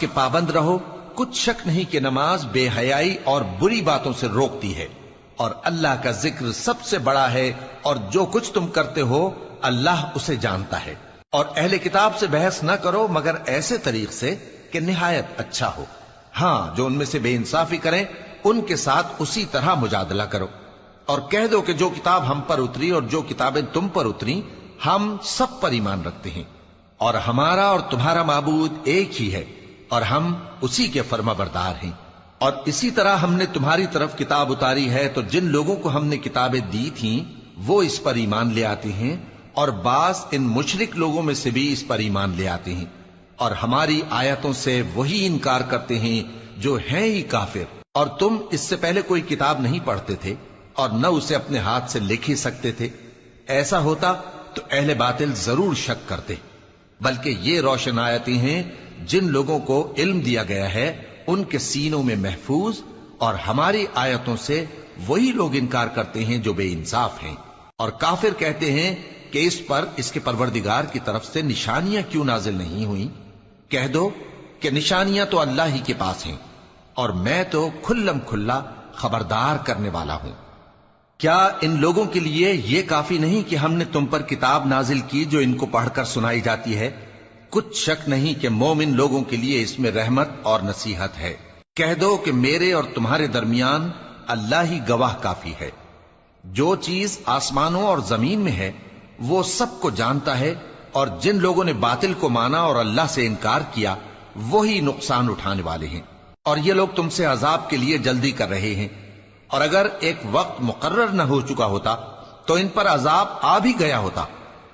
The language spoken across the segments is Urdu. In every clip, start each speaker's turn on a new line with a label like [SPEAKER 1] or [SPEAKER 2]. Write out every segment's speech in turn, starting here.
[SPEAKER 1] کے پابند رہو، کچھ شک نہیں کہ نماز بے حیائی اور بری باتوں سے روکتی ہے، اور اللہ کا ذکر سب سے بڑا ہے، اور جو کچھ تم کرتے ہو اللہ اسے جانتا ہے۔ اور اہل کتاب سے بحث نہ کرو مگر ایسے طریق سے کہ نہایت اچھا ہو۔ ہاں، جو ان میں سے بے انصافی کریں ان کے ساتھ اسی طرح مجادلہ کرو، اور کہہ دو کہ جو کتاب ہم پر اتری اور جو کتابیں تم پر اتری ہم سب پر ایمان رکھتے ہیں، اور ہمارا اور تمہارا معبود ایک ہی ہے، اور ہم اسی کے فرما بردار ہیں۔ اور اسی طرح ہم نے تمہاری طرف کتاب اتاری ہے، تو جن لوگوں کو ہم نے کتابیں دی تھیں وہ اس پر ایمان لے آتے ہیں، اور بعض ان مشرک لوگوں میں سے بھی اس پر ایمان لے آتے ہیں، اور ہماری آیتوں سے وہی انکار کرتے ہیں جو ہیں ہی کافر۔ اور تم اس سے پہلے کوئی کتاب نہیں پڑھتے تھے اور نہ اسے اپنے ہاتھ سے لکھ ہی سکتے تھے، ایسا ہوتا تو اہل باطل ضرور شک کرتے، بلکہ یہ روشن آیتیں ہیں جن لوگوں کو علم دیا گیا ہے ان کے سینوں میں محفوظ، اور ہماری آیتوں سے وہی لوگ انکار کرتے ہیں جو بے انصاف ہیں۔ اور کافر کہتے ہیں کہ اس پر اس کے پروردگار کی طرف سے نشانیاں کیوں نازل نہیں ہوئیں؟ کہہ دو کہ نشانیاں تو اللہ ہی کے پاس ہیں، اور میں تو کھلم کھلا خبردار کرنے والا ہوں۔ کیا ان لوگوں کے لیے یہ کافی نہیں کہ ہم نے تم پر کتاب نازل کی جو ان کو پڑھ کر سنائی جاتی ہے؟ کچھ شک نہیں کہ مومن لوگوں کے لیے اس میں رحمت اور نصیحت ہے۔ کہہ دو کہ میرے اور تمہارے درمیان اللہ ہی گواہ کافی ہے۔ جو چیز آسمانوں اور زمین میں ہے وہ سب کو جانتا ہے، اور جن لوگوں نے باطل کو مانا اور اللہ سے انکار کیا وہی نقصان اٹھانے والے ہیں۔ اور یہ لوگ تم سے عذاب کے لیے جلدی کر رہے ہیں، اور اگر ایک وقت مقرر نہ ہو چکا ہوتا تو ان پر عذاب آ بھی گیا ہوتا،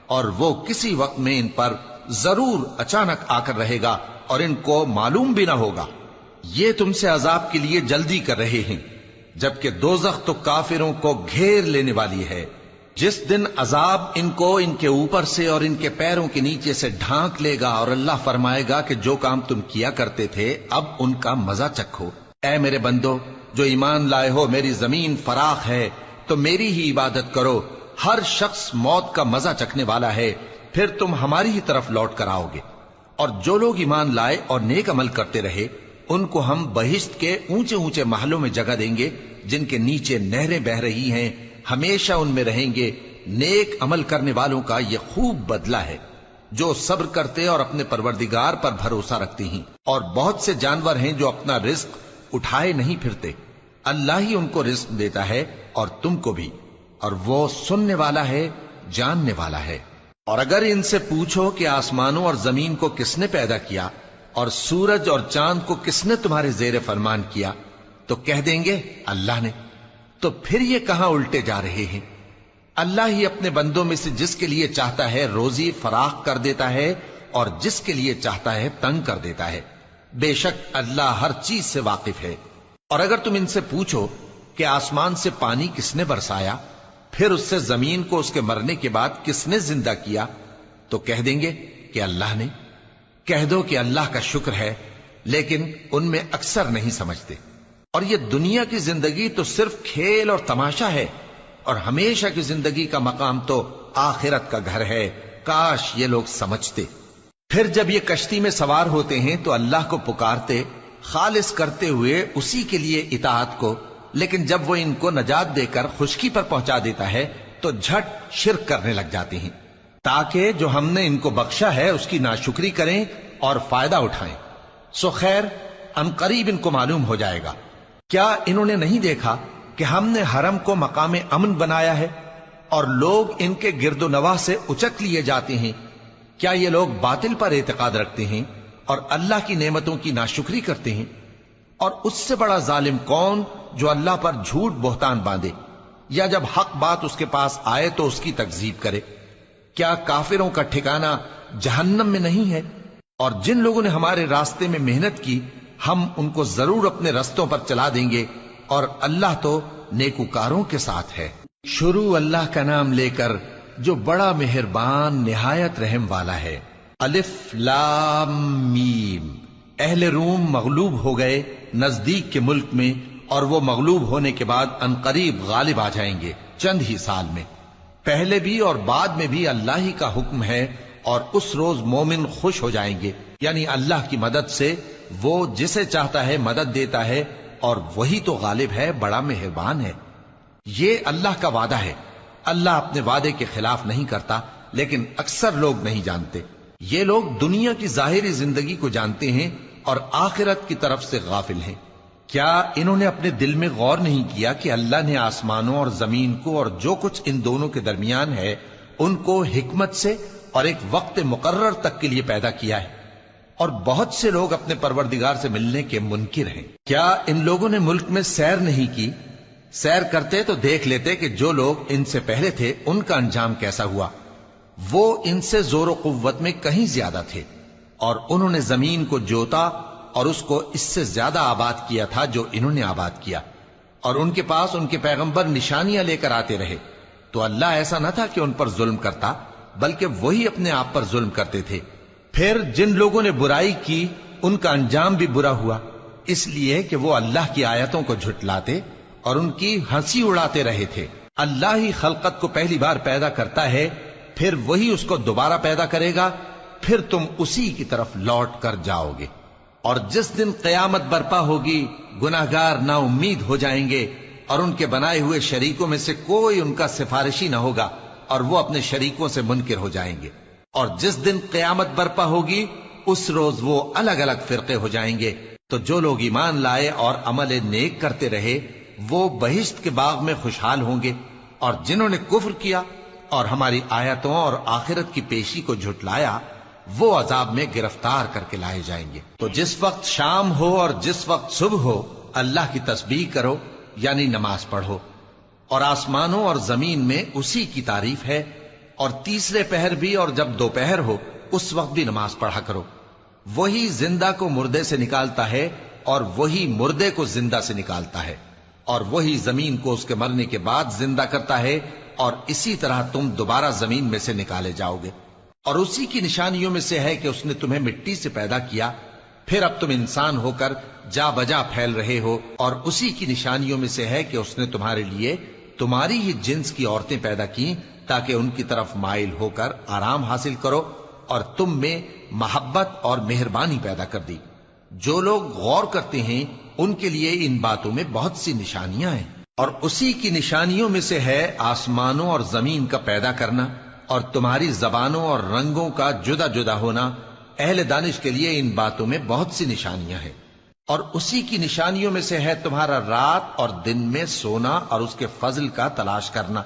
[SPEAKER 1] اور وہ کسی وقت میں ان پر ضرور اچانک آ کر رہے گا اور ان کو معلوم بھی نہ ہوگا۔ یہ تم سے عذاب کے لیے جلدی کر رہے ہیں، جبکہ دوزخ تو کافروں کو گھیر لینے والی ہے۔ جس دن عذاب ان کو ان کے اوپر سے اور ان کے پیروں کے نیچے سے ڈھانک لے گا، اور اللہ فرمائے گا کہ جو کام تم کیا کرتے تھے اب ان کا مزہ چکھو۔ اے میرے بندو جو ایمان لائے ہو، میری زمین فراخ ہے تو میری ہی عبادت کرو۔ ہر شخص موت کا مزہ چکھنے والا ہے، پھر تم ہماری ہی طرف لوٹ کر آؤ گے۔ اور جو لوگ ایمان لائے اور نیک عمل کرتے رہے ان کو ہم بہشت کے اونچے اونچے محلوں میں جگہ دیں گے جن کے نیچے نہریں بہ رہی ہیں، ہمیشہ ان میں رہیں گے۔ نیک عمل کرنے والوں کا یہ خوب بدلہ ہے جو صبر کرتے اور اپنے پروردگار پر بھروسہ رکھتے ہیں۔ اور بہت سے جانور ہیں جو اپنا رزق اٹھائے نہیں پھرتے، اللہ ہی ان کو رزق دیتا ہے اور تم کو بھی، اور وہ سننے والا ہے، جاننے والا ہے۔ اور اگر ان سے پوچھو کہ آسمانوں اور زمین کو کس نے پیدا کیا اور سورج اور چاند کو کس نے تمہارے زیر فرمان کیا، تو کہہ دیں گے اللہ نے۔ تو پھر یہ کہاں الٹے جا رہے ہیں؟ اللہ ہی اپنے بندوں میں سے جس کے لیے چاہتا ہے روزی فراخ کر دیتا ہے، اور جس کے لیے چاہتا ہے تنگ کر دیتا ہے۔ بے شک اللہ ہر چیز سے واقف ہے۔ اور اگر تم ان سے پوچھو کہ آسمان سے پانی کس نے برسایا، پھر اس سے زمین کو اس کے مرنے کے بعد کس نے زندہ کیا، تو کہہ دیں گے کہ اللہ نے۔ کہہ دو کہ اللہ کا شکر ہے، لیکن ان میں اکثر نہیں سمجھتے۔ اور یہ دنیا کی زندگی تو صرف کھیل اور تماشا ہے، اور ہمیشہ کی زندگی کا مقام تو آخرت کا گھر ہے۔ کاش یہ لوگ سمجھتے۔ پھر جب یہ کشتی میں سوار ہوتے ہیں تو اللہ کو پکارتے خالص کرتے ہوئے اسی کے لیے اطاعت کو، لیکن جب وہ ان کو نجات دے کر خشکی پر پہنچا دیتا ہے تو جھٹ شرک کرنے لگ جاتے ہیں، تاکہ جو ہم نے ان کو بخشا ہے اس کی ناشکری کریں اور فائدہ اٹھائیں۔ سو خیر ان قریب ان کو معلوم ہو جائے گا۔ کیا انہوں نے نہیں دیکھا کہ ہم نے حرم کو مقام امن بنایا ہے اور لوگ ان کے گرد و نواح سے اچک لیے جاتے ہیں؟ کیا یہ لوگ باطل پر اعتقاد رکھتے ہیں اور اللہ کی نعمتوں کی ناشکری کرتے ہیں؟ اور اس سے بڑا ظالم کون جو اللہ پر جھوٹ بہتان باندھے، یا جب حق بات اس کے پاس آئے تو اس کی تکذیب کرے؟ کیا کافروں کا ٹھکانہ جہنم میں نہیں ہے؟ اور جن لوگوں نے ہمارے راستے میں محنت کی ہم ان کو ضرور اپنے رستوں پر چلا دیں گے، اور اللہ تو نیکوکاروں کے ساتھ ہے۔ شروع اللہ کا نام لے کر جو بڑا مہربان نہایت رحم والا ہے۔ الف لام میم۔ اہل روم مغلوب ہو گئے نزدیک کے ملک میں، اور وہ مغلوب ہونے کے بعد عنقریب غالب آ جائیں گے چند ہی سال میں۔ پہلے بھی اور بعد میں بھی اللہ ہی کا حکم ہے، اور اس روز مومن خوش ہو جائیں گے، یعنی اللہ کی مدد سے وہ جسے چاہتا ہے مدد دیتا ہے اور وہی تو غالب ہے، بڑا مہربان ہے۔ یہ اللہ کا وعدہ ہے، اللہ اپنے وعدے کے خلاف نہیں کرتا، لیکن اکثر لوگ نہیں جانتے۔ یہ لوگ دنیا کی ظاہری زندگی کو جانتے ہیں اور آخرت کی طرف سے غافل ہیں۔ کیا انہوں نے اپنے دل میں غور نہیں کیا کہ اللہ نے آسمانوں اور زمین کو اور جو کچھ ان دونوں کے درمیان ہے ان کو حکمت سے اور ایک وقت مقرر تک کے لیے پیدا کیا ہے، اور بہت سے لوگ اپنے پروردگار سے ملنے کے منکر ہیں۔ کیا ان لوگوں نے ملک میں سیر نہیں کی؟ سیر کرتے تو دیکھ لیتے کہ جو لوگ ان سے پہلے تھے ان کا انجام کیسا ہوا۔ وہ ان سے زور و قوت میں کہیں زیادہ تھے، اور انہوں نے زمین کو جوتا اور اس کو اس سے زیادہ آباد کیا تھا جو انہوں نے آباد کیا، اور ان کے پاس ان کے پیغمبر نشانیاں لے کر آتے رہے، تو اللہ ایسا نہ تھا کہ ان پر ظلم کرتا، بلکہ وہی اپنے آپ پر ظلم کرتے تھے۔ پھر جن لوگوں نے برائی کی ان کا انجام بھی برا ہوا، اس لیے کہ وہ اللہ کی آیتوں کو جھٹلاتے اور ان کی ہنسی اڑاتے رہے تھے۔ اللہ ہی خلقت کو پہلی بار پیدا کرتا ہے، پھر وہی اس کو دوبارہ پیدا کرے گا، پھر تم اسی کی طرف لوٹ کر جاؤ گے۔ اور جس دن قیامت برپا ہوگی گناہگار نا امید ہو جائیں گے، اور ان کے بنائے ہوئے شریکوں میں سے کوئی ان کا سفارشی نہ ہوگا، اور وہ اپنے شریکوں سے منکر ہو جائیں گے۔ اور جس دن قیامت برپا ہوگی اس روز وہ الگ الگ فرقے ہو جائیں گے۔ تو جو لوگ ایمان لائے اور عمل نیک کرتے رہے وہ بہشت کے باغ میں خوشحال ہوں گے، اور جنہوں نے کفر کیا اور ہماری آیتوں اور آخرت کی پیشی کو جھٹلایا وہ عذاب میں گرفتار کر کے لائے جائیں گے۔ تو جس وقت شام ہو اور جس وقت صبح ہو اللہ کی تسبیح کرو، یعنی نماز پڑھو، اور آسمانوں اور زمین میں اسی کی تعریف ہے، اور تیسرے پہر بھی اور جب دوپہر ہو اس وقت بھی نماز پڑھا کرو۔ وہی زندہ کو مردے سے نکالتا ہے اور وہی مردے کو زندہ سے نکالتا ہے، اور وہی زمین کو اس کے مرنے کے بعد زندہ کرتا ہے، اور اسی طرح تم دوبارہ زمین میں سے نکالے جاؤ گے۔ اور اسی کی نشانیوں میں سے ہے کہ اس نے تمہیں مٹی سے پیدا کیا، پھر اب تم انسان ہو کر جا بجا پھیل رہے ہو، اور اسی کی نشانیوں میں سے ہے کہ اس نے تمہارے لیے تمہاری ہی جنس کی عورتیں پیدا کی تاکہ ان کی طرف مائل ہو کر آرام حاصل کرو، اور تم میں محبت اور مہربانی پیدا کر دی۔ جو لوگ غور کرتے ہیں ان کے لیے ان باتوں میں بہت سی نشانیاں ہیں۔ اور اسی کی نشانیوں میں سے ہے آسمانوں اور زمین کا پیدا کرنا، اور تمہاری زبانوں اور رنگوں کا جدا جدا ہونا۔ اہل دانش کے لیے ان باتوں میں بہت سی نشانیاں ہیں۔ اور اسی کی نشانیوں میں سے ہے تمہارا رات اور دن میں سونا اور اس کے فضل کا تلاش کرنا۔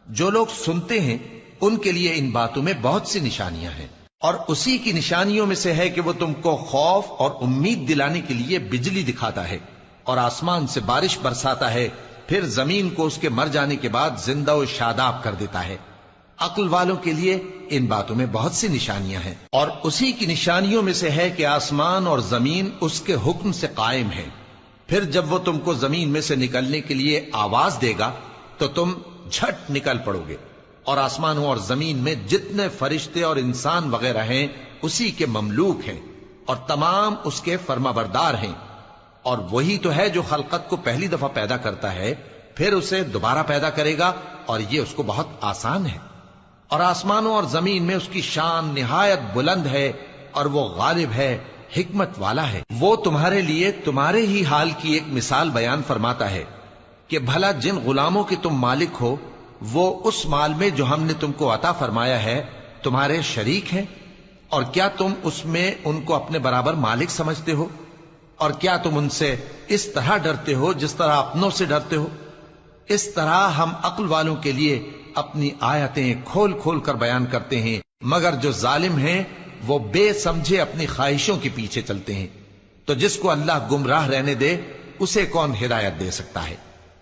[SPEAKER 1] جو لوگ سنتے ہیں ان کے لیے ان باتوں میں بہت سی نشانیاں ہیں۔ اور اسی کی نشانیوں میں سے ہے کہ وہ تم کو خوف اور امید دلانے کے لیے بجلی دکھاتا ہے، اور آسمان سے بارش برساتا ہے، پھر زمین کو اس کے مر جانے کے بعد زندہ و شاداب کر دیتا ہے۔ عقل والوں کے لیے ان باتوں میں بہت سی نشانیاں ہیں۔ اور اسی کی نشانیوں میں سے ہے کہ آسمان اور زمین اس کے حکم سے قائم ہے، پھر جب وہ تم کو زمین میں سے نکلنے کے لیے آواز دے گا تو تم جھٹ نکل پڑو گے۔ اور آسمانوں اور زمین میں جتنے فرشتے اور انسان وغیرہ ہیں اسی کے مملوک ہیں، اور تمام اس کے فرما بردار ہیں۔ اور وہی تو ہے جو خلقت کو پہلی دفعہ پیدا کرتا ہے، پھر اسے دوبارہ پیدا کرے گا، اور یہ اس کو بہت آسان ہے۔ اور آسمانوں اور زمین میں اس کی شان نہایت بلند ہے، اور وہ غالب ہے، حکمت والا ہے۔ وہ تمہارے لیے تمہارے ہی حال کی ایک مثال بیان فرماتا ہے کہ بھلا جن غلاموں کے تم مالک ہو وہ اس مال میں جو ہم نے تم کو عطا فرمایا ہے تمہارے شریک ہیں، اور کیا تم اس میں ان کو اپنے برابر مالک سمجھتے ہو؟ اور کیا تم ان سے اس طرح ڈرتے ہو جس طرح اپنوں سے ڈرتے ہو؟ اس طرح ہم عقل والوں کے لیے اپنی آیتیں کھول کھول کر بیان کرتے ہیں، مگر جو ظالم ہیں وہ بے سمجھے اپنی خواہشوں کے پیچھے چلتے ہیں۔ تو جس کو اللہ گمراہ رہنے دے اسے کون ہدایت دے سکتا ہے،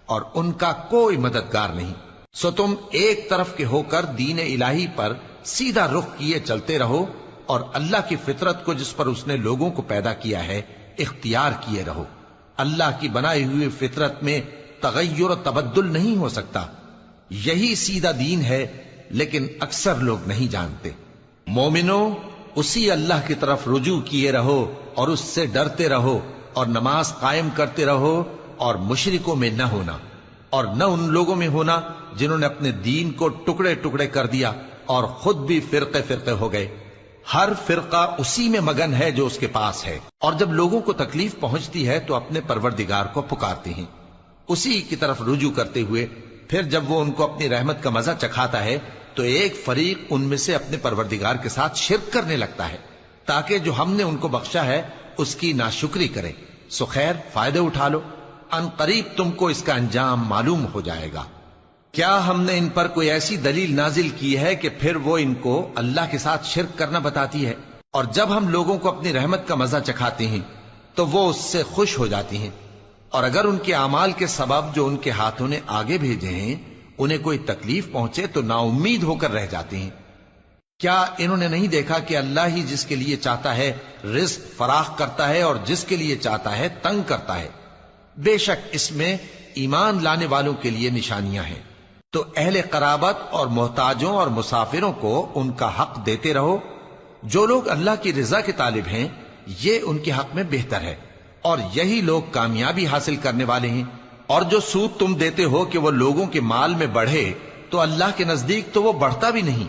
[SPEAKER 1] اور ان کا کوئی مددگار نہیں۔ سو تم ایک طرف کے ہو کر دین الہی پر سیدھا رخ کیے چلتے رہو، اور اللہ کی فطرت کو جس پر اس نے لوگوں کو پیدا کیا ہے اختیار کیے رہو۔ اللہ کی بنائی ہوئی فطرت میں تغیر و تبدل نہیں ہو سکتا۔ یہی سیدھا دین ہے، لیکن اکثر لوگ نہیں جانتے۔ مومنو، اسی اللہ کی طرف رجوع کیے رہو اور اس سے ڈرتے رہو، اور نماز قائم کرتے رہو، اور مشرکوں میں نہ ہونا، اور نہ ان لوگوں میں ہونا جنہوں نے اپنے دین کو ٹکڑے ٹکڑے کر دیا اور خود بھی فرقے فرقے ہو گئے۔ ہر فرقہ اسی میں مگن ہے جو اس کے پاس ہے، اور جب لوگوں کو تکلیف پہنچتی ہے تو اپنے پروردگار کو پکارتے ہیں، اسی کی طرف رجوع کرتے ہوئے پھر جب وہ ان کو اپنی رحمت کا مزہ چکھاتا ہے تو ایک فریق ان میں سے اپنے پروردگار کے ساتھ شرک کرنے لگتا ہے تاکہ جو ہم نے ان کو بخشا ہے اس کی ناشکری کرے۔ سو خیر، فائدے اٹھا لو، ان قریب تم کو اس کا انجام معلوم ہو جائے گا۔ کیا ہم نے ان پر کوئی ایسی دلیل نازل کی ہے کہ پھر وہ ان کو اللہ کے ساتھ شرک کرنا بتاتی ہے؟ اور جب ہم لوگوں کو اپنی رحمت کا مزہ چکھاتے ہیں تو وہ اس سے خوش ہو جاتی ہیں، اور اگر ان کے اعمال کے سبب جو ان کے ہاتھوں نے آگے بھیجے ہیں انہیں کوئی تکلیف پہنچے تو نا امید ہو کر رہ جاتے ہیں۔ کیا انہوں نے نہیں دیکھا کہ اللہ ہی جس کے لیے چاہتا ہے رزق فراخ کرتا ہے اور جس کے لیے چاہتا ہے تنگ کرتا ہے؟ بے شک اس میں ایمان لانے والوں کے لیے نشانیاں ہیں۔ تو اہل قرابت اور محتاجوں اور مسافروں کو ان کا حق دیتے رہو۔ جو لوگ اللہ کی رضا کے طالب ہیں یہ ان کے حق میں بہتر ہے، اور یہی لوگ کامیابی حاصل کرنے والے ہیں۔ اور جو سود تم دیتے ہو کہ وہ لوگوں کے مال میں بڑھے تو اللہ کے نزدیک تو وہ بڑھتا بھی نہیں،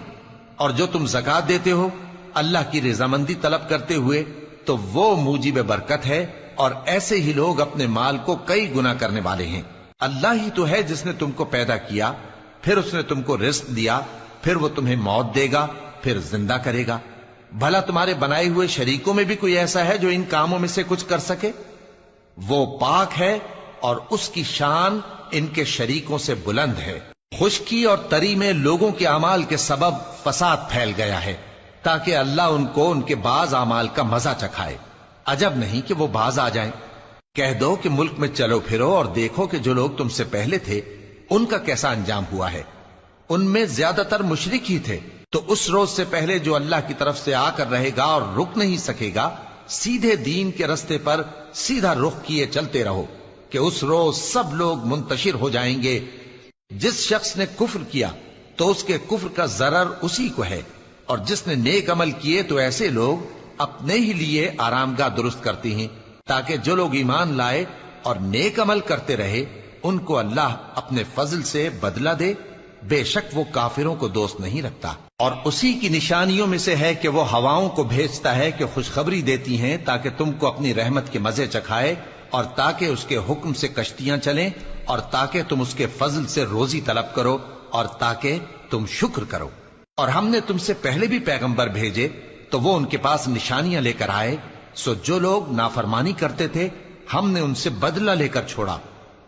[SPEAKER 1] اور جو تم زکوٰۃ دیتے ہو اللہ کی رضامندی طلب کرتے ہوئے تو وہ موجب برکت ہے، اور ایسے ہی لوگ اپنے مال کو کئی گنا کرنے والے ہیں۔ اللہ ہی تو ہے جس نے تم کو پیدا کیا، پھر اس نے تم کو رزق دیا، پھر وہ تمہیں موت دے گا، پھر زندہ کرے گا۔ بھلا تمہارے بنائے ہوئے شریکوں میں بھی کوئی ایسا ہے جو ان کاموں میں سے کچھ کر سکے؟ وہ پاک ہے اور اس کی شان ان کے شریکوں سے بلند ہے۔ خشکی اور تری میں لوگوں کے اعمال کے سبب فساد پھیل گیا ہے تاکہ اللہ ان کو ان کے بعض اعمال کا مزہ چکھائے۔ عجب نہیں کہ وہ باز آ جائیں۔ کہہ دو کہ ملک میں چلو پھرو اور دیکھو کہ جو لوگ تم سے پہلے تھے ان کا کیسا انجام ہوا ہے۔ ان میں زیادہ تر مشرک ہی تھے۔ تو اس روز سے پہلے جو اللہ کی طرف سے آ کر رہے گا اور رک نہیں سکے گا، سیدھے دین کے رستے پر سیدھا رخ کیے چلتے رہو کہ اس روز سب لوگ منتشر ہو جائیں گے۔ جس شخص نے کفر کیا تو اس کے کفر کا ضرر اسی کو ہے، اور جس نے نیک عمل کیے تو ایسے لوگ اپنے ہی لیے آرامگاہ درست کرتے ہیں تاکہ جو لوگ ایمان لائے اور نیک عمل کرتے رہے ان کو اللہ اپنے فضل سے بدلہ دے۔ بے شک وہ کافروں کو دوست نہیں رکھتا۔ اور اسی کی نشانیوں میں سے ہے کہ وہ ہواؤں کو بھیجتا ہے کہ خوشخبری دیتی ہیں تاکہ تم کو اپنی رحمت کے مزے چکھائے، اور تاکہ اس کے حکم سے کشتیاں چلیں، اور تاکہ تم اس کے فضل سے روزی طلب کرو، اور تاکہ تم شکر کرو۔ اور ہم نے تم سے پہلے بھی پیغمبر بھیجے تو وہ ان کے پاس نشانیاں لے کر آئے، سو جو لوگ نافرمانی کرتے تھے ہم نے ان سے بدلہ لے کر چھوڑا،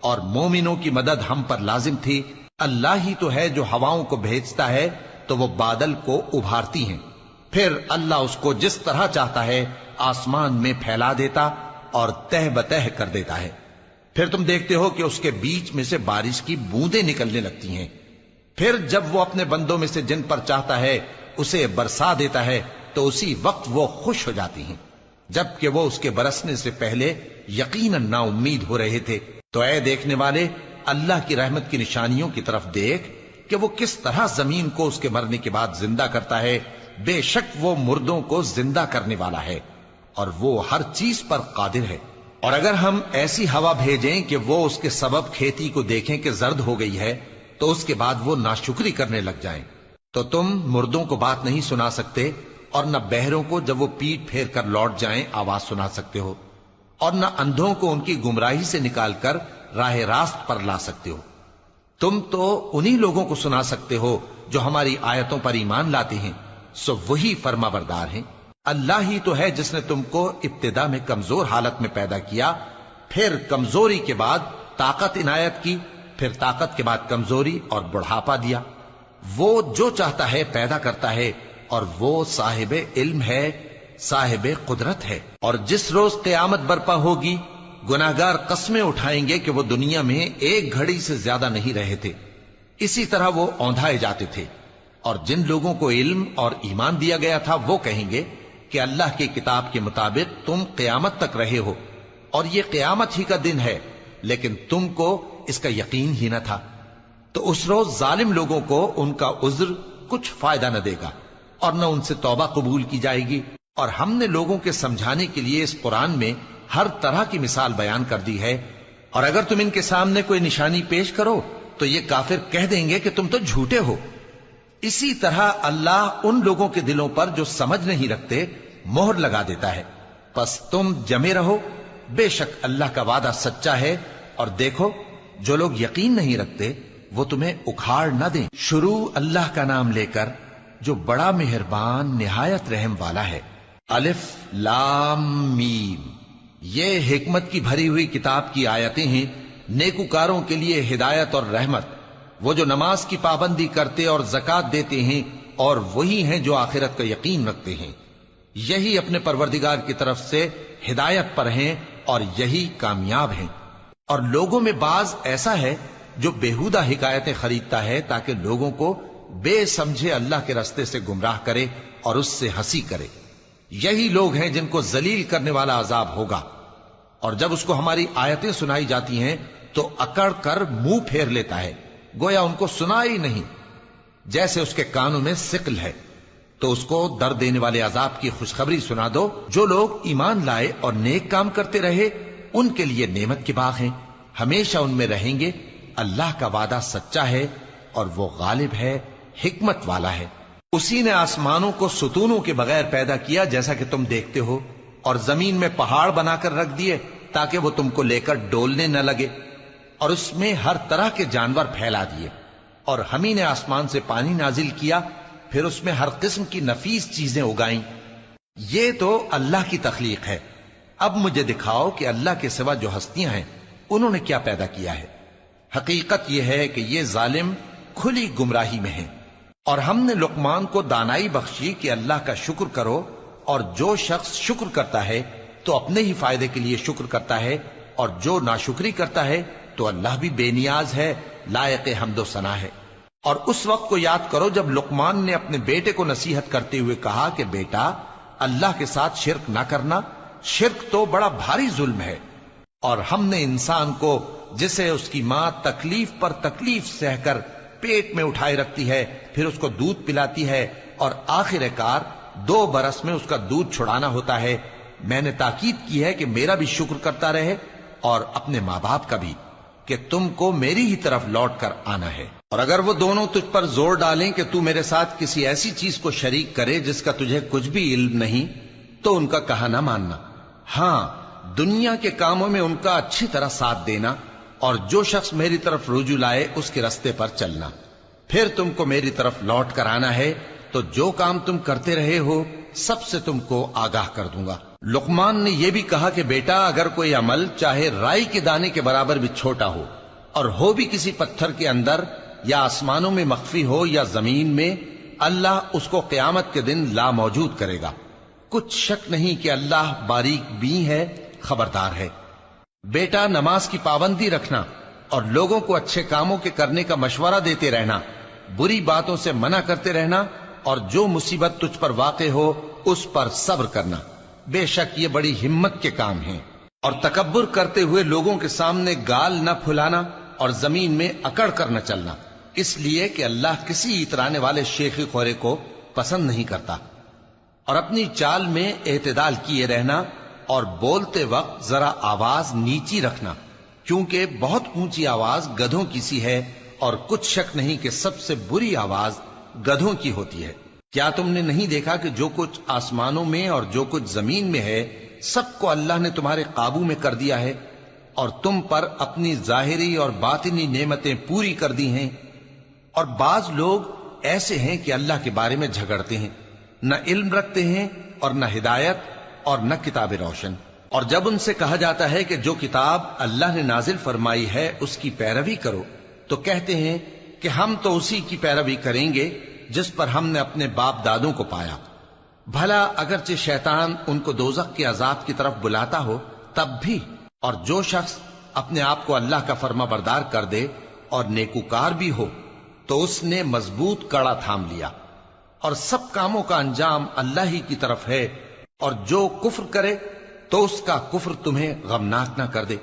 [SPEAKER 1] اور مومنوں کی مدد ہم پر لازم تھی۔ اللہ ہی تو ہے جو ہواؤں کو بھیجتا ہے تو وہ بادل کو ابھارتی ہیں، پھر اللہ اس کو جس طرح چاہتا ہے آسمان میں پھیلا دیتا اور تہ بتہ کر دیتا ہے۔ پھر تم دیکھتے ہو کہ اس کے بیچ میں سے بارش کی بوندیں نکلنے لگتی ہیں، پھر جب وہ اپنے بندوں میں سے جن پر چاہتا ہے اسے برسا دیتا ہے تو اسی وقت وہ خوش ہو جاتی ہیں، جبکہ وہ اس کے برسنے سے پہلے یقیناً نا امید ہو رہے تھے۔ تو اے دیکھنے والے، اللہ کی رحمت کی نشانیوں کی طرف دیکھ کہ وہ کس طرح زمین کو اس کے مرنے کے بعد زندہ کرتا ہے۔ بے شک وہ مردوں کو زندہ کرنے والا ہے اور وہ ہر چیز پر قادر ہے۔ اور اگر ہم ایسی ہوا بھیجیں کہ وہ اس کے سبب کھیتی کو دیکھیں کہ زرد ہو گئی ہے تو اس کے بعد وہ ناشکری کرنے لگ جائیں، تو تم مردوں کو بات نہیں سنا سکتے، اور نہ بہروں کو جب وہ پیٹ پھیر کر لوٹ جائیں آواز سنا سکتے ہو، اور نہ اندھوں کو ان کی گمراہی سے نکال کر راہ راست پر لا سکتے ہو۔ تم تو انہی لوگوں کو سنا سکتے ہو جو ہماری آیتوں پر ایمان لاتے ہیں، سو وہی فرما بردار ہیں۔ اللہ ہی تو ہے جس نے تم کو ابتدا میں کمزور حالت میں پیدا کیا، پھر کمزوری کے بعد طاقت عنایت کی، پھر طاقت کے بعد کمزوری اور بڑھاپا دیا۔ وہ جو چاہتا ہے پیدا کرتا ہے، اور وہ صاحب علم ہے، صاحب قدرت ہے۔ اور جس روز قیامت برپا ہوگی گناہگار قسمیں اٹھائیں گے کہ وہ دنیا میں ایک گھڑی سے زیادہ نہیں رہے تھے، اسی طرح وہ اوندھائے جاتے تھے۔ اور جن لوگوں کو علم اور ایمان دیا گیا تھا وہ کہیں گے کہ اللہ کی کتاب کے مطابق تم قیامت تک رہے ہو، اور یہ قیامت ہی کا دن ہے، لیکن تم کو اس کا یقین ہی نہ تھا۔ تو اس روز ظالم لوگوں کو ان کا عذر کچھ فائدہ نہ دے گا، اور نہ ان سے توبہ قبول کی جائے گی۔ اور ہم نے لوگوں کے سمجھانے کے لیے اس قرآن میں ہر طرح کی مثال بیان کر دی ہے، اور اگر تم ان کے سامنے کوئی نشانی پیش کرو تو یہ کافر کہہ دیں گے کہ تم تو جھوٹے ہو۔ اسی طرح اللہ ان لوگوں کے دلوں پر جو سمجھ نہیں رکھتے مہر لگا دیتا ہے. پس تم جمے رہو، بے شک اللہ کا وعدہ سچا ہے. اور دیکھو جو لوگ یقین نہیں رکھتے وہ تمہیں اکھاڑ نہ دیں. شروع اللہ کا نام لے کر جو بڑا مہربان نہایت رحم والا ہے. الف لام میم، یہ حکمت کی بھری ہوئی کتاب کی آیتیں ہیں، نیکوکاروں کے لیے ہدایت اور رحمت. وہ جو نماز کی پابندی کرتے اور زکات دیتے ہیں اور وہی ہیں جو آخرت کا یقین رکھتے ہیں، یہی اپنے پروردگار کی طرف سے ہدایت پر ہیں اور یہی کامیاب ہیں. اور لوگوں میں بعض ایسا ہے جو بیہودہ حکایتیں خریدتا ہے تاکہ لوگوں کو بے سمجھے اللہ کے رستے سے گمراہ کرے اور اس سے ہنسی کرے. یہی لوگ ہیں جن کو ذلیل کرنے والا عذاب ہوگا. اور جب اس کو ہماری آیتیں سنائی جاتی ہیں تو اکڑ کر منہ پھیر لیتا ہے، گویا ان کو سنا ہی نہیں، جیسے اس کے کانوں میں ثقل ہے. تو اس کو درد دینے والے عذاب کی خوشخبری سنا دو. جو لوگ ایمان لائے اور نیک کام کرتے رہے ان کے لیے نعمت کے باغ ہیں، ہمیشہ ان میں رہیں گے. اللہ کا وعدہ سچا ہے اور وہ غالب ہے، حکمت والا ہے. اسی نے آسمانوں کو ستونوں کے بغیر پیدا کیا جیسا کہ تم دیکھتے ہو، اور زمین میں پہاڑ بنا کر رکھ دیے تاکہ وہ تم کو لے کر ڈولنے نہ لگے، اور اس میں ہر طرح کے جانور پھیلا دیے. اور ہم ہی نے آسمان سے پانی نازل کیا، پھر اس میں ہر قسم کی نفیس چیزیں اگائیں. یہ تو اللہ کی تخلیق ہے. اب مجھے دکھاؤ کہ اللہ کے سوا جو ہستیاں ہیں انہوں نے کیا پیدا کیا ہے. حقیقت یہ ہے کہ یہ ظالم کھلی گمراہی میں ہیں. اور ہم نے لقمان کو دانائی بخشی کہ اللہ کا شکر کرو، اور جو شخص شکر کرتا ہے تو اپنے ہی فائدے کے لیے شکر کرتا ہے، اور جو ناشکری کرتا ہے تو اللہ بھی بے نیاز ہے، لائق حمد و ثنا ہے. اور اس وقت کو یاد کرو جب لقمان نے اپنے بیٹے کو نصیحت کرتے ہوئے کہا کہ بیٹا اللہ کے ساتھ شرک نہ کرنا، شرک تو بڑا بھاری ظلم ہے. اور ہم نے انسان کو جسے اس کی ماں تکلیف پر تکلیف سہ کر پیٹ میں اٹھائے رکھتی ہے، پھر اس کو دودھ پلاتی ہے، اور آخر کار 2 برس میں اس کا دودھ چھڑانا ہوتا ہے. میں نے تاکید کی ہے کہ میرا بھی شکر کرتا رہے اور اپنے ماں باپ کا بھی، کہ تم کو میری ہی طرف لوٹ کر آنا ہے. اور اگر وہ دونوں تجھ پر زور ڈالیں کہ تو میرے ساتھ کسی ایسی چیز کو شریک کرے جس کا تجھے کچھ بھی علم نہیں، تو ان کا کہا نہ ماننا. ہاں، دنیا کے کاموں میں ان کا اچھی طرح ساتھ دینا، اور جو شخص میری طرف رجوع لائے اس کے رستے پر چلنا. پھر تم کو میری طرف لوٹ کر آنا ہے، تو جو کام تم کرتے رہے ہو سب سے تم کو آگاہ کر دوں گا. لقمان نے یہ بھی کہا کہ بیٹا اگر کوئی عمل چاہے رائی کے دانے کے برابر بھی چھوٹا ہو، اور ہو بھی کسی پتھر کے اندر یا آسمانوں میں مخفی ہو یا زمین میں، اللہ اس کو قیامت کے دن لا موجود کرے گا. کچھ شک نہیں کہ اللہ باریک بین ہے، خبردار ہے. بیٹا نماز کی پابندی رکھنا اور لوگوں کو اچھے کاموں کے کرنے کا مشورہ دیتے رہنا، بری باتوں سے منع کرتے رہنا، اور جو مصیبت تجھ پر واقع ہو اس پر صبر کرنا. بے شک یہ بڑی ہمت کے کام ہیں. اور تکبر کرتے ہوئے لوگوں کے سامنے گال نہ پھلانا اور زمین میں اکڑ کر نہ چلنا، اس لیے کہ اللہ کسی اترانے والے شیخی خورے کو پسند نہیں کرتا. اور اپنی چال میں اعتدال کیے رہنا، اور بولتے وقت ذرا آواز نیچی رکھنا، کیونکہ بہت اونچی آواز گدھوں کی سی ہے، اور کچھ شک نہیں کہ سب سے بری آواز گدھوں کی ہوتی ہے. کیا تم نے نہیں دیکھا کہ جو کچھ آسمانوں میں اور جو کچھ زمین میں ہے سب کو اللہ نے تمہارے قابو میں کر دیا ہے، اور تم پر اپنی ظاہری اور باطنی نعمتیں پوری کر دی ہیں. اور بعض لوگ ایسے ہیں کہ اللہ کے بارے میں جھگڑتے ہیں، نہ علم رکھتے ہیں اور نہ ہدایت اور نہ کتاب روشن. اور جب ان سے کہا جاتا ہے کہ جو کتاب اللہ نے نازل فرمائی ہے اس کی پیروی کرو، تو کہتے ہیں کہ ہم تو اسی کی پیروی کریں گے جس پر ہم نے اپنے باپ دادوں کو پایا. بھلا اگرچہ شیطان ان کو دوزخ کے عذاب کی طرف بلاتا ہو تب بھی. اور جو شخص اپنے آپ کو اللہ کا فرما بردار کر دے اور نیکوکار بھی ہو تو اس نے مضبوط کڑا تھام لیا، اور سب کاموں کا انجام اللہ ہی کی طرف ہے. اور جو کفر کرے تو اس کا کفر تمہیں غمناک نہ کر دے.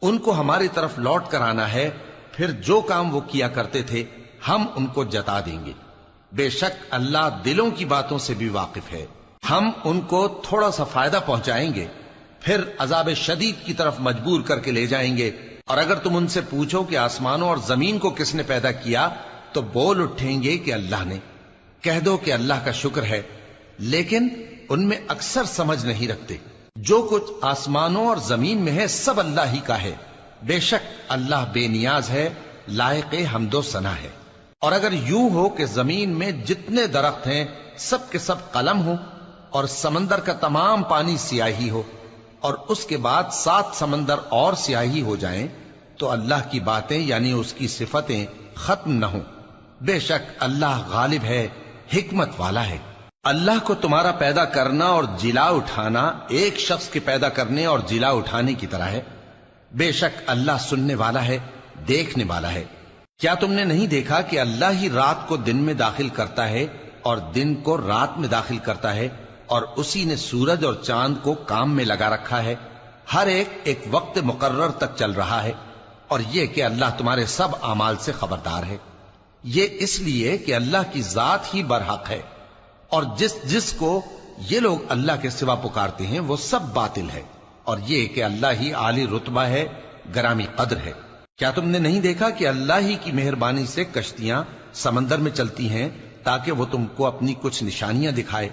[SPEAKER 1] ان کو ہماری طرف لوٹ کر آنا ہے، پھر جو کام وہ کیا کرتے تھے ہم ان کو جتا دیں گے. بے شک اللہ دلوں کی باتوں سے بھی واقف ہے. ہم ان کو تھوڑا سا فائدہ پہنچائیں گے، پھر عذاب شدید کی طرف مجبور کر کے لے جائیں گے. اور اگر تم ان سے پوچھو کہ آسمانوں اور زمین کو کس نے پیدا کیا تو بول اٹھیں گے کہ اللہ نے. کہہ دو کہ اللہ کا شکر ہے، لیکن ان میں اکثر سمجھ نہیں رکھتے. جو کچھ آسمانوں اور زمین میں ہے سب اللہ ہی کا ہے. بے شک اللہ بے نیاز ہے، لائق حمد و ثنا ہے. اور اگر یوں ہو کہ زمین میں جتنے درخت ہیں سب کے سب قلم ہو، اور سمندر کا تمام پانی سیاہی ہو، اور اس کے بعد 7 سمندر اور سیاہی ہو جائیں، تو اللہ کی باتیں یعنی اس کی صفتیں ختم نہ ہوں. بے شک اللہ غالب ہے، حکمت والا ہے. اللہ کو تمہارا پیدا کرنا اور جلا اٹھانا ایک شخص کے پیدا کرنے اور جلا اٹھانے کی طرح ہے. بے شک اللہ سننے والا ہے، دیکھنے والا ہے. کیا تم نے نہیں دیکھا کہ اللہ ہی رات کو دن میں داخل کرتا ہے اور دن کو رات میں داخل کرتا ہے، اور اسی نے سورج اور چاند کو کام میں لگا رکھا ہے. ہر ایک وقت مقرر تک چل رہا ہے. اور یہ کہ اللہ تمہارے سب اعمال سے خبردار ہے. یہ اس لیے کہ اللہ کی ذات ہی برحق ہے، اور جس کو یہ لوگ اللہ کے سوا پکارتے ہیں وہ سب باطل ہے. اور یہ کہ اللہ ہی عالی رتبہ ہے، گرامی قدر ہے. کیا تم نے نہیں دیکھا کہ اللہ ہی کی مہربانی سے کشتیاں سمندر میں چلتی ہیں تاکہ وہ تم کو اپنی کچھ نشانیاں دکھائے؟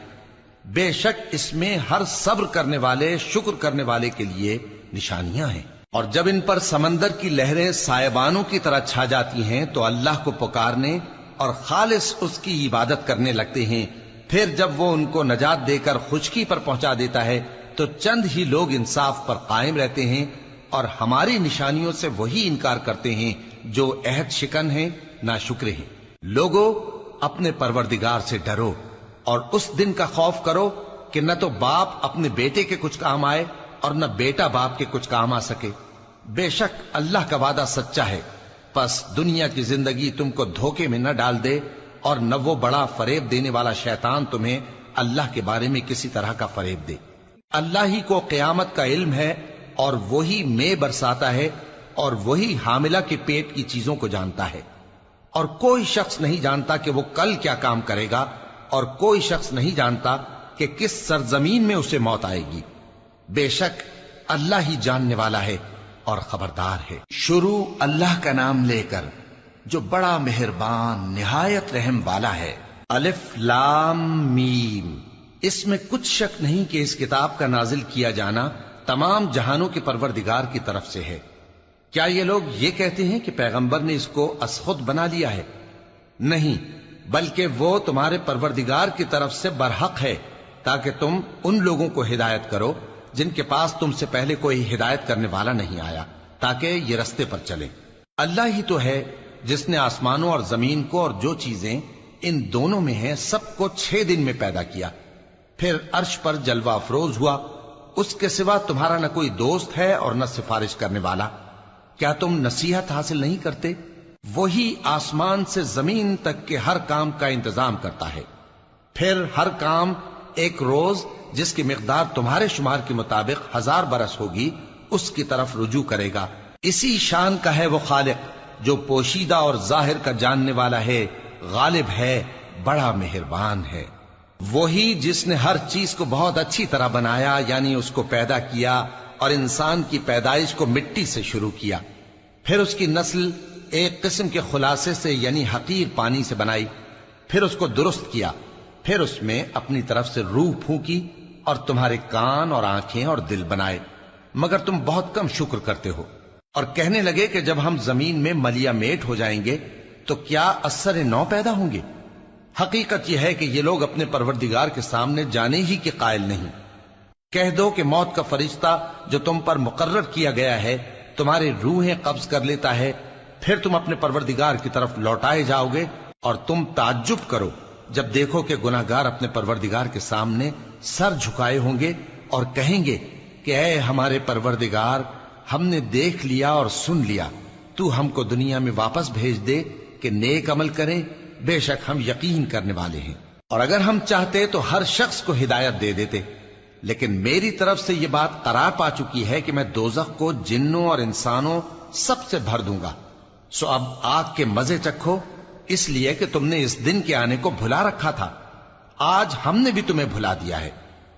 [SPEAKER 1] بے شک اس میں ہر صبر کرنے والے، شکر کرنے والے کے لیے نشانیاں ہیں. اور جب ان پر سمندر کی لہریں سائبانوں کی طرح چھا جاتی ہیں تو اللہ کو پکارنے اور خالص اس کی عبادت کرنے لگتے ہیں. پھر جب وہ ان کو نجات دے کر خشکی پر پہنچا دیتا ہے تو چند ہی لوگ انصاف پر قائم رہتے ہیں، اور ہماری نشانیوں سے وہی انکار کرتے ہیں جو عہد شکن ہیں، ناشکرے ہیں. لوگو اپنے پروردگار سے ڈرو اور اس دن کا خوف کرو کہ نہ تو باپ اپنے بیٹے کے کچھ کام آئے اور نہ بیٹا باپ کے کچھ کام آ سکے. بے شک اللہ کا وعدہ سچا ہے. پس دنیا کی زندگی تم کو دھوکے میں نہ ڈال دے، اور نہ وہ بڑا فریب دینے والا شیطان تمہیں اللہ کے بارے میں کسی طرح کا فریب دے. اللہ ہی کو قیامت کا علم ہے، اور وہی میں برساتا ہے، اور وہی حاملہ کے پیٹ کی چیزوں کو جانتا ہے. اور کوئی شخص نہیں جانتا کہ وہ کل کیا کام کرے گا، اور کوئی شخص نہیں جانتا کہ کس سرزمین میں اسے موت آئے گی. بے شک اللہ ہی جاننے والا ہے اور خبردار ہے. شروع اللہ کا نام لے کر جو بڑا مہربان نہایت رحم والا ہے. الف لام میم. اس میں کچھ شک نہیں کہ اس کتاب کا نازل کیا جانا تمام جہانوں کے پروردگار کی طرف سے ہے. کیا یہ لوگ یہ کہتے ہیں کہ پیغمبر نے اس کو از خود بنا لیا ہے؟ نہیں، بلکہ وہ تمہارے پروردگار کی طرف سے برحق ہے، تاکہ تم ان لوگوں کو ہدایت کرو جن کے پاس تم سے پہلے کوئی ہدایت کرنے والا نہیں آیا، تاکہ یہ رستے پر چلیں. اللہ ہی تو ہے جس نے آسمانوں اور زمین کو اور جو چیزیں ان دونوں میں ہیں سب کو 6 دن میں پیدا کیا، پھر عرش پر جلوہ افروز ہوا. اس کے سوا تمہارا نہ کوئی دوست ہے اور نہ سفارش کرنے والا. کیا تم نصیحت حاصل نہیں کرتے؟ وہی آسمان سے زمین تک کے ہر کام کا انتظام کرتا ہے، پھر ہر کام ایک روز جس کی مقدار تمہارے شمار کے مطابق 1000 برس ہوگی اس کی طرف رجوع کرے گا. اسی شان کا ہے وہ خالق جو پوشیدہ اور ظاہر کا جاننے والا ہے، غالب ہے، بڑا مہربان ہے. وہی جس نے ہر چیز کو بہت اچھی طرح بنایا، یعنی اس کو پیدا کیا اور انسان کی پیدائش کو مٹی سے شروع کیا، پھر اس کی نسل ایک قسم کے خلاصے سے یعنی حقیر پانی سے بنائی، پھر اس کو درست کیا، پھر اس میں اپنی طرف سے روح پھونکی اور تمہارے کان اور آنکھیں اور دل بنائے، مگر تم بہت کم شکر کرتے ہو. اور کہنے لگے کہ جب ہم زمین میں ملیا میٹ ہو جائیں گے تو کیا اثر نو پیدا ہوں گے؟ حقیقت یہ ہے کہ یہ لوگ اپنے پروردگار کے سامنے جانے ہی کے قائل نہیں. کہہ دو کہ موت کا فرشتہ جو تم پر مقرر کیا گیا ہے تمہاری روحیں قبض کر لیتا ہے، پھر تم اپنے پروردگار کی طرف لوٹائے جاؤ گے. اور تم تعجب کرو جب دیکھو کہ گناہگار اپنے پروردگار کے سامنے سر جھکائے ہوں گے اور کہیں گے کہ اے ہمارے پروردگار، ہم نے دیکھ لیا اور سن لیا، تو ہم کو دنیا میں واپس بھیج دے کہ نیک عمل کریں، بے شک ہم یقین کرنے والے ہیں. اور اگر ہم چاہتے تو ہر شخص کو ہدایت دے دیتے، لیکن میری طرف سے یہ بات قرار پا چکی ہے کہ میں دوزخ کو جنوں اور انسانوں سب سے بھر دوں گا. سو اب آگ کے مزے چکھو، اس لیے کہ تم نے اس دن کے آنے کو بھلا رکھا تھا. آج ہم نے بھی تمہیں بھلا دیا ہے،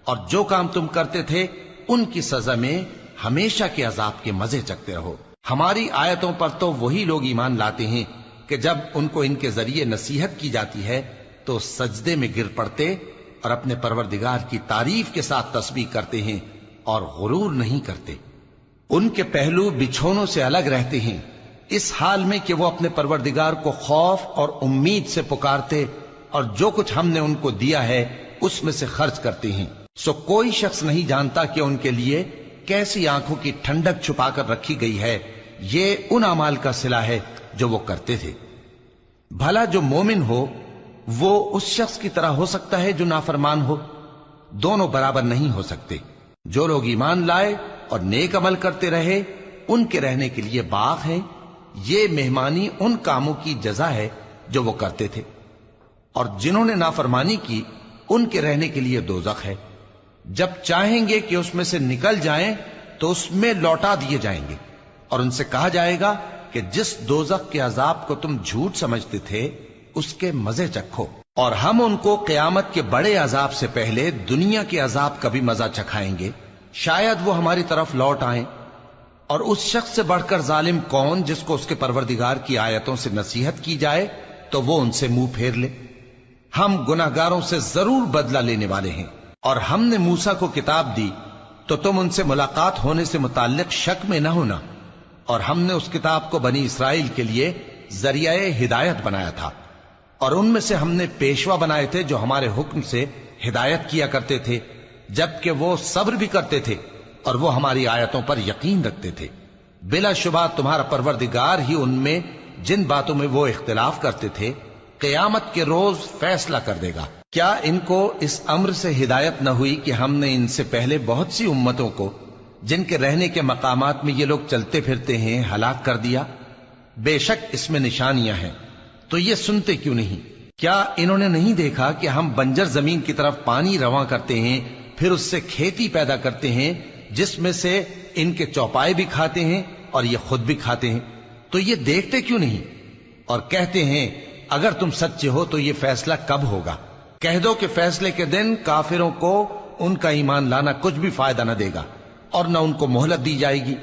[SPEAKER 1] اور جو کام تم کرتے تھے ان کی سزا میں ہمیشہ کے عذاب کے مزے چکتے رہو. ہماری آیتوں پر تو وہی لوگ ایمان لاتے ہیں کہ جب ان کو ان کے ذریعے نصیحت کی جاتی ہے تو سجدے میں گر پڑتے اور اپنے پروردگار کی تعریف کے ساتھ تسبیح کرتے ہیں اور غرور نہیں کرتے۔ ان کے پہلو بچھونوں سے الگ رہتے ہیں، اس حال میں کہ وہ اپنے پروردگار کو خوف اور امید سے پکارتے اور جو کچھ ہم نے ان کو دیا ہے اس میں سے خرچ کرتے ہیں۔ سو کوئی شخص نہیں جانتا کہ ان کے لیے کیسی آنکھوں کی ٹھنڈک چھپا کر رکھی گئی ہے، یہ ان اعمال کا صلہ ہے جو وہ کرتے تھے۔ بھلا جو مومن ہو وہ اس شخص کی طرح ہو سکتا ہے جو نافرمان ہو؟ دونوں برابر نہیں ہو سکتے۔ جو لوگ ایمان لائے اور نیک عمل کرتے رہے ان کے رہنے کے لیے باغ ہیں، یہ مہمانی ان کاموں کی جزا ہے جو وہ کرتے تھے، اور جنہوں نے نافرمانی کی ان کے رہنے کے لیے دوزخ ہے، جب چاہیں گے کہ اس میں سے نکل جائیں تو اس میں لوٹا دیے جائیں گے، اور ان سے کہا جائے گا کہ جس دوزخ کے عذاب کو تم جھوٹ سمجھتے تھے اس کے مزے چکھو، اور ہم ان کو قیامت کے بڑے عذاب سے پہلے دنیا کے عذاب کا بھی مزہ چکھائیں گے، شاید وہ ہماری طرف لوٹ آئیں۔ اور اس شخص سے بڑھ کر ظالم کون جس کو اس کے پروردگار کی آیتوں سے نصیحت کی جائے تو وہ ان سے منہ پھیر لے۔ ہم گناہگاروں سے ضرور بدلہ لینے والے ہیں، اور ہم نے موسیٰ کو کتاب دی تو تم ان سے ملاقات ہونے سے متعلق شک میں نہ ہونا، اور ہم نے اس کتاب کو بنی اسرائیل کے لیے ذریعہ ہدایت بنایا تھا، اور ان میں سے ہم نے پیشوا بنائے تھے جو ہمارے حکم سے ہدایت کیا کرتے تھے، جبکہ وہ صبر بھی کرتے تھے اور وہ ہماری آیتوں پر یقین رکھتے تھے۔ بلا شبہ تمہارا پروردگار ہی ان میں جن باتوں میں وہ اختلاف کرتے تھے قیامت کے روز فیصلہ کر دے گا۔ کیا ان کو اس امر سے ہدایت نہ ہوئی کہ ہم نے ان سے پہلے بہت سی امتوں کو جن کے رہنے کے مقامات میں یہ لوگ چلتے پھرتے ہیں ہلاک کر دیا؟ بے شک اس میں نشانیاں ہیں، تو یہ سنتے کیوں نہیں؟ کیا انہوں نے نہیں دیکھا کہ ہم بنجر زمین کی طرف پانی رواں کرتے ہیں، پھر اس سے کھیتی پیدا کرتے ہیں جس میں سے ان کے چوپائے بھی کھاتے ہیں اور یہ خود بھی کھاتے ہیں؟ تو یہ دیکھتے کیوں نہیں؟ اور کہتے ہیں اگر تم سچے ہو تو یہ فیصلہ کب ہوگا؟ کہہ دو کہ فیصلے کے دن کافروں کو ان کا ایمان لانا کچھ بھی فائدہ نہ دے گا اور نہ ان کو مہلت دی جائے گی،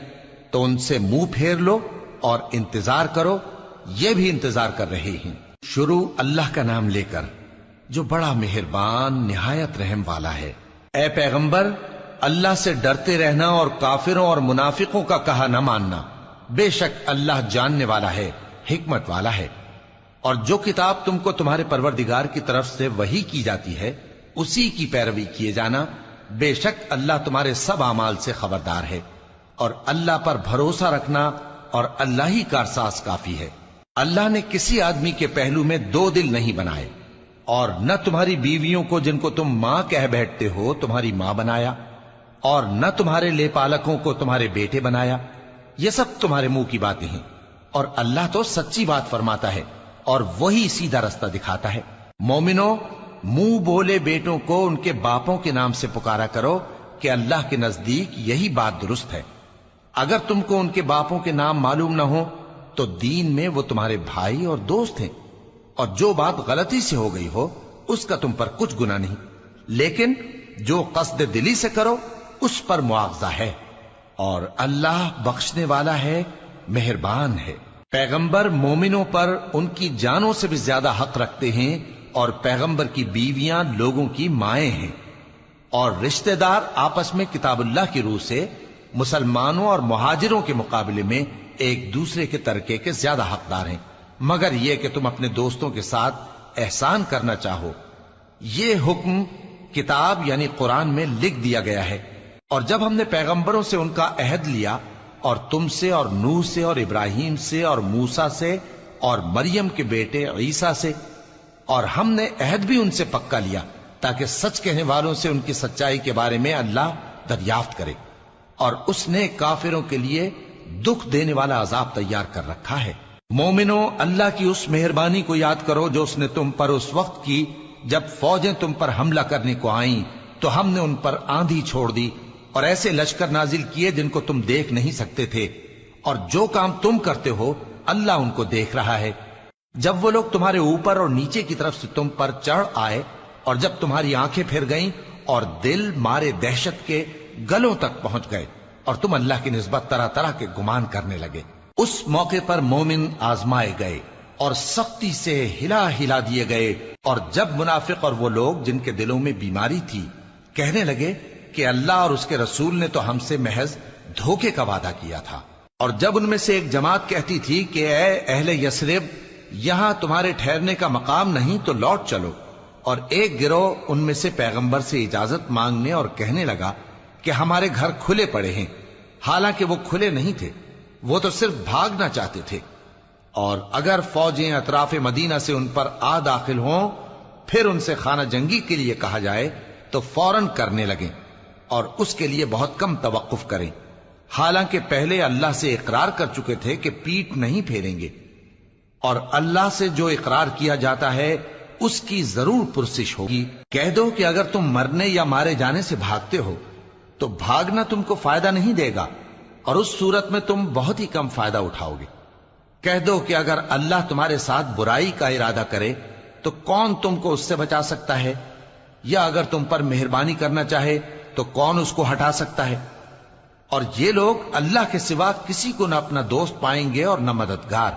[SPEAKER 1] تو ان سے منہ پھیر لو اور انتظار کرو، یہ بھی انتظار کر رہے ہیں۔ شروع اللہ کا نام لے کر جو بڑا مہربان نہایت رحم والا ہے۔ اے پیغمبر، اللہ سے ڈرتے رہنا اور کافروں اور منافقوں کا کہا نہ ماننا، بے شک اللہ جاننے والا ہے، حکمت والا ہے۔ اور جو کتاب تم کو تمہارے پروردگار کی طرف سے وحی کی جاتی ہے اسی کی پیروی کیے جانا، بے شک اللہ تمہارے سب اعمال سے خبردار ہے، اور اللہ پر بھروسہ رکھنا اور اللہ ہی کارساز کافی ہے۔ اللہ نے کسی آدمی کے پہلو میں دو دل نہیں بنائے، اور نہ تمہاری بیویوں کو جن کو تم ماں کہہ بیٹھتے ہو تمہاری ماں بنایا، اور نہ تمہارے لے پالکوں کو تمہارے بیٹے بنایا، یہ سب تمہارے منہ کی باتیں ہیں، اور اللہ تو سچی بات فرماتا ہے اور وہی سیدھا رستہ دکھاتا ہے۔ مومنو، منہ بولے بیٹوں کو ان کے باپوں کے نام سے پکارا کرو کہ اللہ کے نزدیک یہی بات درست ہے۔ اگر تم کو ان کے باپوں کے نام معلوم نہ ہو تو دین میں وہ تمہارے بھائی اور دوست ہیں، اور جو بات غلطی سے ہو گئی ہو اس کا تم پر کچھ گناہ نہیں، لیکن جو قصد دلی سے کرو اس پر معاوضہ ہے، اور اللہ بخشنے والا ہے، مہربان ہے۔ پیغمبر مومنوں پر ان کی جانوں سے بھی زیادہ حق رکھتے ہیں، اور پیغمبر کی بیویاں لوگوں کی مائیں ہیں، اور رشتہ دار آپس میں کتاب اللہ کی روح سے مسلمانوں اور مہاجروں کے مقابلے میں ایک دوسرے کے ترکے کے زیادہ حقدار ہیں، مگر یہ کہ تم اپنے دوستوں کے ساتھ احسان کرنا چاہو۔ یہ حکم کتاب یعنی قرآن میں لکھ دیا گیا ہے، اور جب ہم نے پیغمبروں سے ان کا عہد لیا، اور تم سے اور نوح سے اور ابراہیم سے اور موسیٰ سے اور مریم کے بیٹے عیسیٰ سے، اور ہم نے عہد بھی ان سے پکا لیا تاکہ سچ کہنے والوں سے ان کی سچائی کے بارے میں اللہ دریافت کرے، اور اس نے کافروں کے لیے دکھ دینے والا عذاب تیار کر رکھا ہے۔ مومنو، اللہ کی اس مہربانی کو یاد کرو جو اس نے تم پر اس وقت کی جب فوجیں تم پر حملہ کرنے کو آئیں تو ہم نے ان پر آندھی چھوڑ دی اور ایسے لشکر نازل کیے جن کو تم دیکھ نہیں سکتے تھے، اور جو کام تم کرتے ہو اللہ ان کو دیکھ رہا ہے۔ جب وہ لوگ تمہارے اوپر اور نیچے کی طرف سے تم پر چڑھ آئے، اور جب تمہاری آنکھیں پھر گئیں اور دل مارے دہشت کے گلوں تک پہنچ گئے، اور تم اللہ کی نسبت طرح طرح کے گمان کرنے لگے، اس موقع پر مومن آزمائے گئے، اور سختی سے ہلا ہلا دیے گئے۔ اور جب منافق اور وہ لوگ جن کے دلوں میں بیماری تھی کہنے لگے کہ اللہ اور اس کے رسول نے تو ہم سے محض دھوکے کا وعدہ کیا تھا، اور جب ان میں سے ایک جماعت کہتی تھی کہ اے اہل یثرب، یہاں تمہارے ٹھہرنے کا مقام نہیں تو لوٹ چلو، اور ایک گروہ ان میں سے پیغمبر سے اجازت مانگنے اور کہنے لگا کہ ہمارے گھر کھلے پڑے ہیں، حالانکہ وہ کھلے نہیں تھے، وہ تو صرف بھاگنا چاہتے تھے۔ اور اگر فوجیں اطراف مدینہ سے ان پر آ داخل ہوں پھر ان سے خانہ جنگی کے لیے کہا جائے تو فوراً کرنے لگیں، اور اس کے لیے بہت کم توقف کریں، حالانکہ پہلے اللہ سے اقرار کر چکے تھے کہ پیٹ نہیں پھیریں گے، اور اللہ سے جو اقرار کیا جاتا ہے اس کی ضرور پرسش ہوگی۔ کہہ دو کہ اگر تم مرنے یا مارے جانے سے بھاگتے ہو تو بھاگنا تم کو فائدہ نہیں دے گا، اور اس صورت میں تم بہت ہی کم فائدہ اٹھاؤ گے۔ کہہ دو کہ اگر اللہ تمہارے ساتھ برائی کا ارادہ کرے تو کون تم کو اس سے بچا سکتا ہے، یا اگر تم پر مہربانی کرنا چاہے تو کون اس کو ہٹا سکتا ہے۔ اور یہ لوگ اللہ کے سوا کسی کو نہ اپنا دوست پائیں گے اور نہ مددگار۔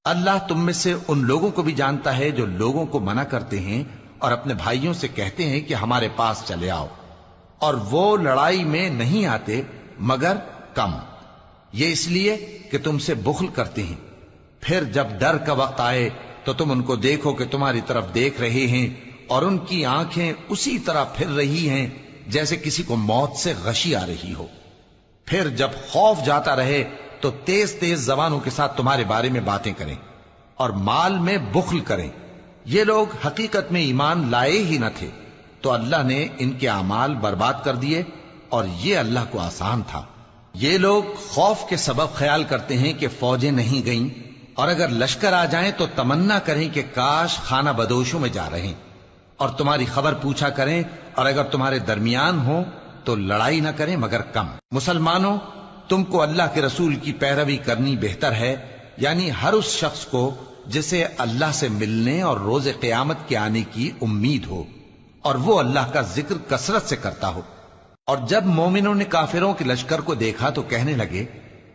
[SPEAKER 1] اللہ تم میں سے ان لوگوں کو بھی جانتا ہے جو لوگوں کو منع کرتے ہیں اور اپنے بھائیوں سے کہتے ہیں کہ ہمارے پاس چلے آؤ، اور وہ لڑائی میں نہیں آتے مگر کم، یہ اس لیے کہ تم سے بخل کرتے ہیں۔ پھر جب ڈر کا وقت آئے تو تم ان کو دیکھو کہ تمہاری طرف دیکھ رہے ہیں، اور ان کی آنکھیں اسی طرح پھر رہی ہیں جیسے کسی کو موت سے غشی آ رہی ہو۔ پھر جب خوف جاتا رہے تو تیز تیز زبانوں کے ساتھ تمہارے بارے میں باتیں کریں اور مال میں بخل کریں۔ یہ لوگ حقیقت میں ایمان لائے ہی نہ تھے، تو اللہ نے ان کے اعمال برباد کر دیے، اور یہ اللہ کو آسان تھا۔ یہ لوگ خوف کے سبب خیال کرتے ہیں کہ فوجیں نہیں گئیں، اور اگر لشکر آ جائیں تو تمنا کریں کہ کاش خانہ بدوشوں میں جا رہے، اور تمہاری خبر پوچھا کریں، اور اگر تمہارے درمیان ہو تو لڑائی نہ کریں مگر کم۔ مسلمانوں، تم کو اللہ کے رسول کی پیروی کرنی بہتر ہے، یعنی ہر اس شخص کو جسے اللہ سے ملنے اور روز قیامت کے آنے کی امید ہو، اور وہ اللہ کا ذکر کثرت سے کرتا ہو۔ اور جب مومنوں نے کافروں کے لشکر کو دیکھا تو کہنے لگے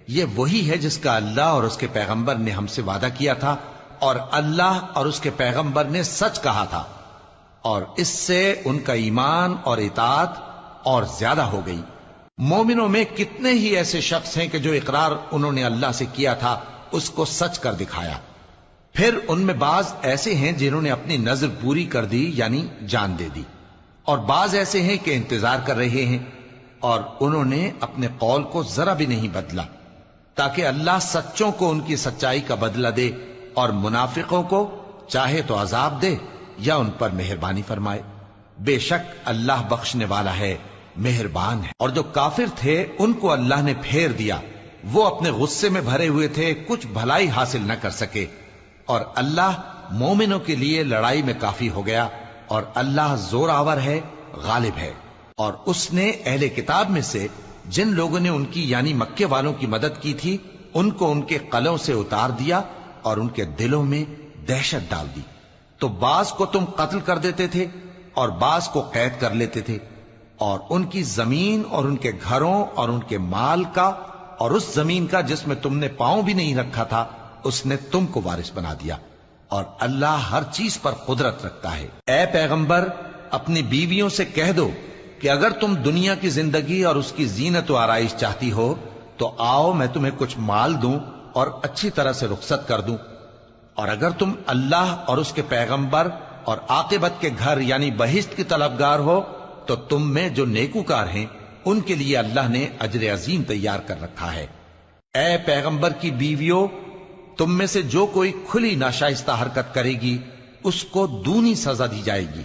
[SPEAKER 1] یہ وہی ہے جس کا اللہ اور اس کے پیغمبر نے ہم سے وعدہ کیا تھا، اور اللہ اور اس کے پیغمبر نے سچ کہا تھا، اور اس سے ان کا ایمان اور اطاعت اور زیادہ ہو گئی۔ مومنوں میں کتنے ہی ایسے شخص ہیں کہ جو اقرار انہوں نے اللہ سے کیا تھا اس کو سچ کر دکھایا۔ پھر ان میں بعض ایسے ہیں جنہوں نے اپنی نظر پوری کر دی، یعنی جان دے دی، اور بعض ایسے ہیں کہ انتظار کر رہے ہیں، اور انہوں نے اپنے قول کو ذرا بھی نہیں بدلا، تاکہ اللہ سچوں کو ان کی سچائی کا بدلہ دے، اور منافقوں کو چاہے تو عذاب دے یا ان پر مہربانی فرمائے۔ بے شک اللہ بخشنے والا ہے، مہربان ہے۔ اور جو کافر تھے ان کو اللہ نے پھیر دیا، وہ اپنے غصے میں بھرے ہوئے تھے، کچھ بھلائی حاصل نہ کر سکے، اور اللہ مومنوں کے لیے لڑائی میں کافی ہو گیا، اور اللہ زور آور ہے، غالب ہے۔ اور اس نے اہل کتاب میں سے جن لوگوں نے ان کی یعنی مکے والوں کی مدد کی تھی ان کو ان کے قلعوں سے اتار دیا اور ان کے دلوں میں دہشت ڈال دی، تو بعض کو تم قتل کر دیتے تھے اور بعض کو قید کر لیتے تھے، اور ان کی زمین اور ان کے گھروں اور ان کے مال کا اور اس زمین کا جس میں تم نے پاؤں بھی نہیں رکھا تھا اس نے تم کو وارث بنا دیا، اور اللہ ہر چیز پر قدرت رکھتا ہے۔ اے پیغمبر، اپنی بیویوں سے کہہ دو کہ اگر تم دنیا کی زندگی اور اس کی زینت و آرائش چاہتی ہو تو آؤ میں تمہیں کچھ مال دوں اور اچھی طرح سے رخصت کر دوں، اور اگر تم اللہ اور اس کے پیغمبر اور عاقبت کے گھر یعنی بہشت کی طلبگار ہو تو تم میں جو نیکوکار ہیں ان کے لیے اللہ نے اجر عظیم تیار کر رکھا ہے۔ اے پیغمبر کی بیویوں، تم میں سے جو کوئی کھلی ناشائستہ حرکت کرے گی اس کو دونی سزا دی جائے گی۔